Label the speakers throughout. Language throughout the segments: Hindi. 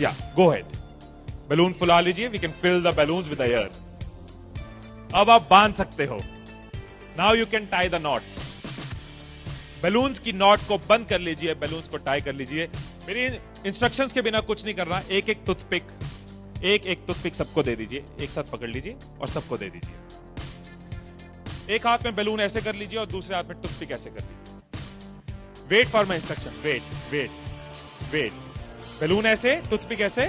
Speaker 1: या गो हेड, बैलून फुला लीजिए, we can fill the balloons with air. अब आप बांध सकते हो। Now you can tie the knots. Balloons की नॉट को बंद कर लीजिए, बैलून्स को टाई कर लीजिए। मेरी इंस्ट्रक्शंस के बिना कुछ नहीं करना। एक एक टूथपिक सबको दे दीजिए, एक साथ पकड़ लीजिए और सबको दे दीजिए। एक हाथ में बैलून ऐसे कर लीजिए और दूसरे हाथ में टूथपिक ऐसे कर लीजिए। Wait for my instructions, wait. Balloon ऐसे, टूथपिक ऐसे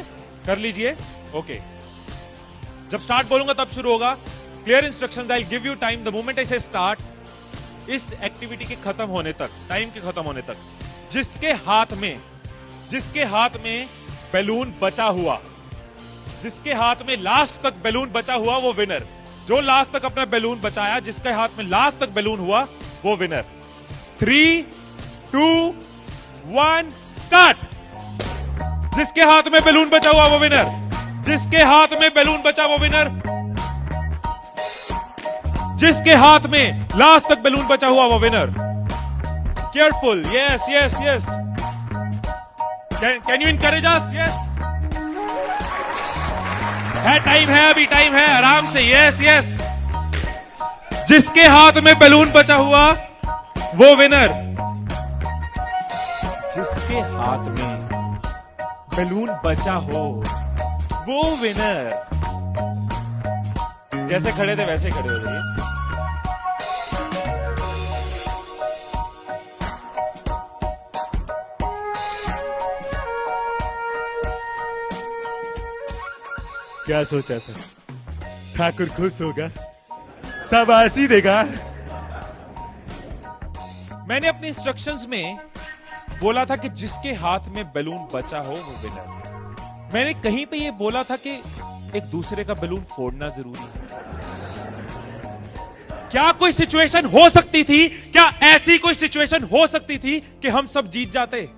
Speaker 1: कर लीजिए। ओके, जब स्टार्ट बोलूंगा तब शुरू होगा। Clear instructions, I will give you time the moment I से स्टार्ट। इस एक्टिविटी के खत्म होने तक, टाइम के खत्म होने तक, जिसके हाथ में बैलून बचा हुआ, जिसके हाथ में लास्ट तक बैलून बचा हुआ, वो विनर। जो लास्ट तक अपना बैलून बचाया, जिसके हाथ में लास्ट तक बैलून हुआ, वो विनर। 3, 2, 1 स्टार्ट। जिसके हाथ में बैलून बचा हुआ वो विनर, जिसके हाथ में बैलून बचा वो विनर, जिसके हाथ में लास्ट तक बैलून बचा हुआ वो winner. Careful, yes yes yes. Can you encourage us? Yes, है टाइम है, अभी टाइम है, आराम से। Yes yes. जिसके हाथ में बैलून बचा हुआ वो विनर, जिसके हाथ में बैलून बचा हो वो विनर। जैसे खड़े थे वैसे खड़े हो जाइए। क्या सोचा था? ठाकुर खुश होगा, शाबाशी देगा। मैंने अपने इंस्ट्रक्शंस में बोला था कि जिसके हाथ में बैलून बचा हो वो विनर। मैंने कहीं पे ये बोला था कि एक दूसरे का बैलून फोड़ना जरूरी है। क्या कोई सिचुएशन हो सकती थी, क्या ऐसी कोई सिचुएशन हो सकती थी कि हम सब जीत जाते?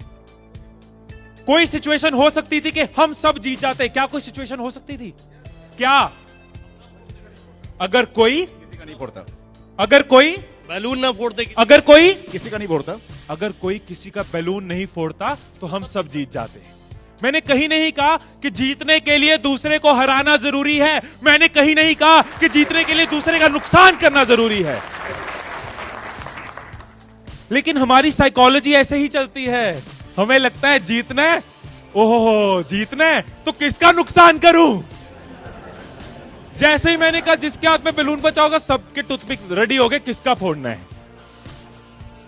Speaker 1: कोई सिचुएशन हो सकती थी कि हम सब जीत जाते? क्या कोई सिचुएशन हो सकती थी? क्या? अगर कोई
Speaker 2: किसी का नहीं फोड़ता,
Speaker 1: अगर कोई
Speaker 3: बैलून ना फोड़ते,
Speaker 1: अगर कोई
Speaker 2: किसी का नहीं फोड़ता,
Speaker 1: अगर कोई किसी का बैलून नहीं फोड़ता तो हम सब जीत जाते। मैंने कहीं नहीं कहा कि जीतने के लिए दूसरे को हराना जरूरी है। मैंने कहीं नहीं कहा कि जीतने के लिए दूसरे का नुकसान करना जरूरी है। लेकिन हमारी साइकोलॉजी ऐसे ही चलती है। हमें लगता है जीतना है, ओहो जीतना है तो किसका नुकसान करूं। जैसे ही मैंने कहा जिसके हाथ में बैलून बचा होगा, सबके टूथपिक रेडी हो गए, किसका फोड़ना है।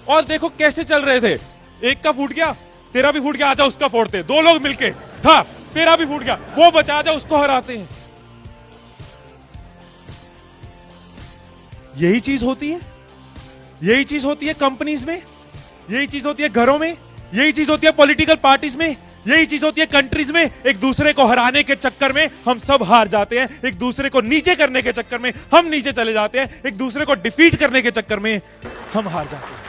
Speaker 1: और देखो कैसे चल रहे थे। एक का फूट गया, तेरा भी फूट गया, आजा उसका फोड़ते। दो लोग मिलके, हाँ तेरा भी फूट गया, वो बचा, आजा उसको हराते हैं। यही चीज होती है, यही चीज होती है कंपनीज में, यही चीज होती है घरों में, यही चीज होती है पॉलिटिकल पार्टीज में, यही चीज होती है कंट्रीज में। एक दूसरे को हराने के चक्कर में हम सब हार जाते हैं। एक दूसरे को नीचे करने के चक्कर में हम नीचे चले जाते हैं। एक दूसरे को डिफीट करने के चक्कर में हम हार जाते हैं।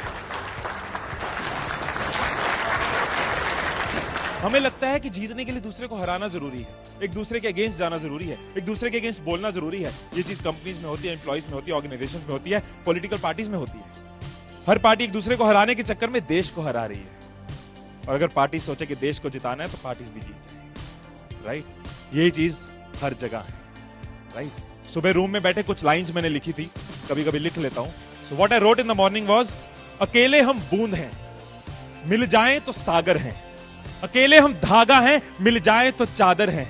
Speaker 1: हमें लगता है कि जीतने के लिए दूसरे को हराना जरूरी है, एक दूसरे के अगेंस्ट जाना जरूरी है, एक दूसरे के अगेंस्ट बोलना जरूरी है। ये चीज कंपनीज में होती है, एम्प्लॉइज में होती है, ऑर्गेनाइजेशंस में होती है, पॉलिटिकल पार्टीज में होती है। हर पार्टी एक दूसरे को हराने के चक्कर में देश को हरा रही है। और अगर पार्टी सोचे कि देश को जिताना है तो पार्टीज भी जीत जाएंगी, राइट। यही चीज हर जगह है, राइट। सुबह रूम में बैठे कुछ लाइंस मैंने लिखी थी, कभी कभी लिख लेता हूं। So what I wrote in the morning was, अकेले हम बूंद हैं, मिल जाएं तो सागर हैं। अकेले हम धागा हैं, मिल जाएं तो चादर हैं।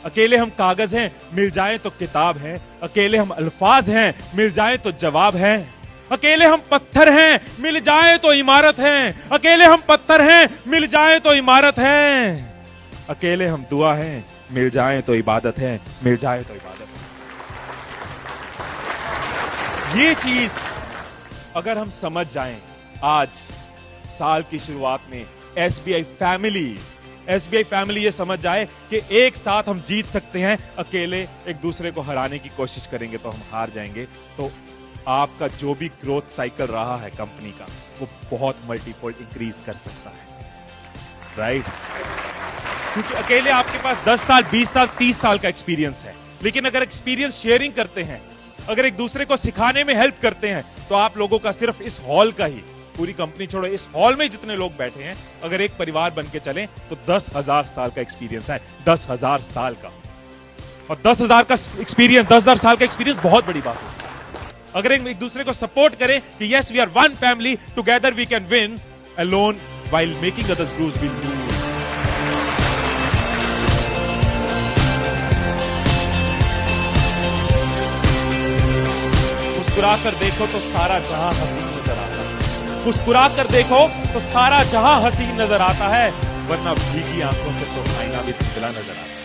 Speaker 1: अकेले हम कागज हैं, मिल जाएं तो किताब है। अकेले हम अल्फाज हैं, मिल जाएं तो जवाब है। अकेले हम पत्थर हैं, मिल जाएं तो इमारत है। अकेले हम पत्थर हैं, मिल जाएं तो इमारत है। अकेले हम दुआ हैं, मिल जाएं तो इबादत है, मिल जाए तो इबादत है। ये चीज अगर हम समझ जाएं आज साल की शुरुआत में, एसबीआई फैमिली ये समझ जाए कि एक साथ हम जीत सकते हैं, अकेले एक दूसरे को हराने की कोशिश करेंगे तो हम हार जाएंगे। तो आपका जो भी ग्रोथ साइकिल रहा है कंपनी का, वो बहुत मल्टीफोल्ड इंक्रीज कर सकता है, राइट। क्योंकि अकेले आपके पास 10 साल, 20 साल, 30 साल का एक्सपीरियंस है। लेकिन अगर एक्सपीरियंस शेयरिंग करते हैं, अगर एक दूसरे को सिखाने में हेल्प करते हैं, तो आप लोगों का सिर्फ इस हॉल का ही पूरी कंपनी छोड़ो, इस हॉल में जितने लोग बैठे हैं, अगर एक परिवार बन के चलें तो 10,000 साल का एक्सपीरियंस है, 10,000 साल का। और 10,000 का एक्सपीरियंस, 10,000 साल का एक्सपीरियंस बहुत बड़ी बात है। अगर एक दूसरे को सपोर्ट करें कि yes we are one family, together we can win, alone while making others lose will lose. मुस्कुरा कर देखो तो सारा जहां हसीन नजर आता है, मुस्कुरा कर देखो तो सारा जहां हसीन नजर आता है, वरना भीगी आंखों से तो आईना भी धुंधला नजर आता है।